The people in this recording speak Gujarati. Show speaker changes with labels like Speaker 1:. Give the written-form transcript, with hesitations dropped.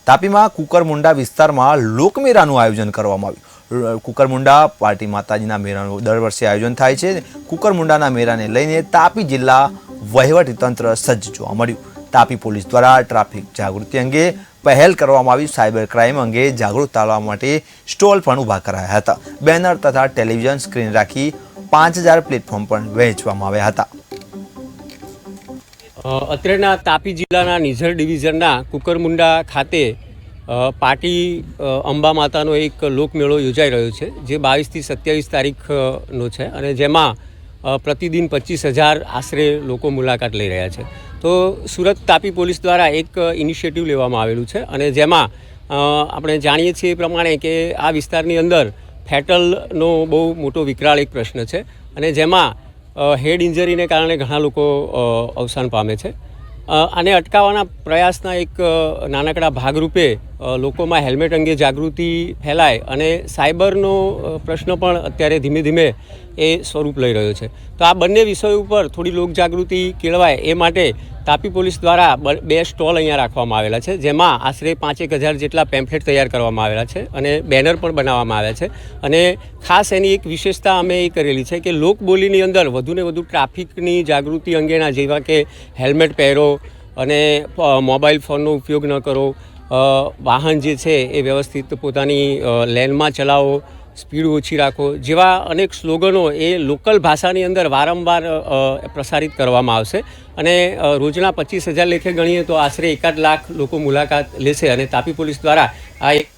Speaker 1: તાપીમાં કુકરમુંડા વિસ્તારમાં લોકમેળાનું આયોજન કરવામાં આવ્યું। કુકરમુંડા પાર્ટી માતાજીના મેળાનું દર વર્ષે આયોજન થાય છે। કુકરમુંડાના મેળાને લઈને તાપી જિલ્લા વહીવટીતંત્ર સજ્જ જોવા મળ્યું। તાપી પોલીસ દ્વારા ટ્રાફિક જાગૃતિ અંગે પહેલ કરવામાં આવી। સાયબર ક્રાઇમ અંગે જાગૃતતા લાવવા માટે સ્ટોલ પણ ઊભા કરાયા હતા। બેનર તથા ટેલિવિઝન સ્ક્રીન રાખી 5000 પ્લેટફોર્મ પણ વહેંચવામાં આવ્યા હતા।
Speaker 2: અત્રેના તાપી જિલ્લાના નિઝર ડિવિઝનના કુકરમુંડા ખાતે પાટી અંબા માતાનો એક લોકમેળો યોજાઈ રહ્યો છે, જે 22 થી 27 તારીખનો છે અને જેમાં પ્રતિદિન 25,000 આશરે લોકો મુલાકાત લઈ રહ્યા છે। તો સુરત તાપી પોલીસ દ્વારા એક ઇનિશિયેટિવ લેવામાં આવેલું છે અને જેમાં આપણે જાણીએ છીએ એ પ્રમાણે કે આ વિસ્તારની અંદર ફેટલનો બહુ મોટો વિકરાળ એક પ્રશ્ન છે અને જેમાં હેડ ઇન્જરીને કારણે ઘણા લોકો અવસાન પામે છે। આને અટકાવવાના પ્રયાસના એક નાનકડા ભાગરૂપે લોકોમાં હેલ્મેટ અંગે જાગૃતિ ફેલાય અને સાયબરનો પ્રશ્ન પણ અત્યારે ધીમે ધીમે એ સ્વરૂપ લઈ રહ્યો છે। તો આ બંને વિષયો ઉપર થોડી લોકજાગૃતિ કેળવાય એ માટે તાપી પોલીસ દ્વારા 2 સ્ટોલ અહીંયા રાખવામાં આવેલા છે, જેમાં આશરે 5,000 જેટલા પેમ્ફલેટ તૈયાર કરવામાં આવેલા છે અને બેનર પણ બનાવવામાં આવ્યા છે। અને ખાસ એની એક વિશેષતા અમે એ કરેલી છે કે લોકબોલીની અંદર વધુને વધુ ટ્રાફિકની જાગૃતિ અંગેના, જેવા કે હેલ્મેટ પહેરો અને મોબાઈલ ફોનનો ઉપયોગ ન કરો, વાહન જે છે એ વ્યવસ્થિત પોતાની લેનમાં ચલાવો, સ્પીડ ઓછી રાખો જેવા અનેક સ્લોગનો એ લોકલ ભાષાની અંદર વારંવાર પ્રસારિત કરવામાં આવશે અને રોજના 25,000 લેખે ગણીએ તો આશરે 1.5 લાખ લોકો મુલાકાત લેશે અને તાપી પોલીસ દ્વારા આ એક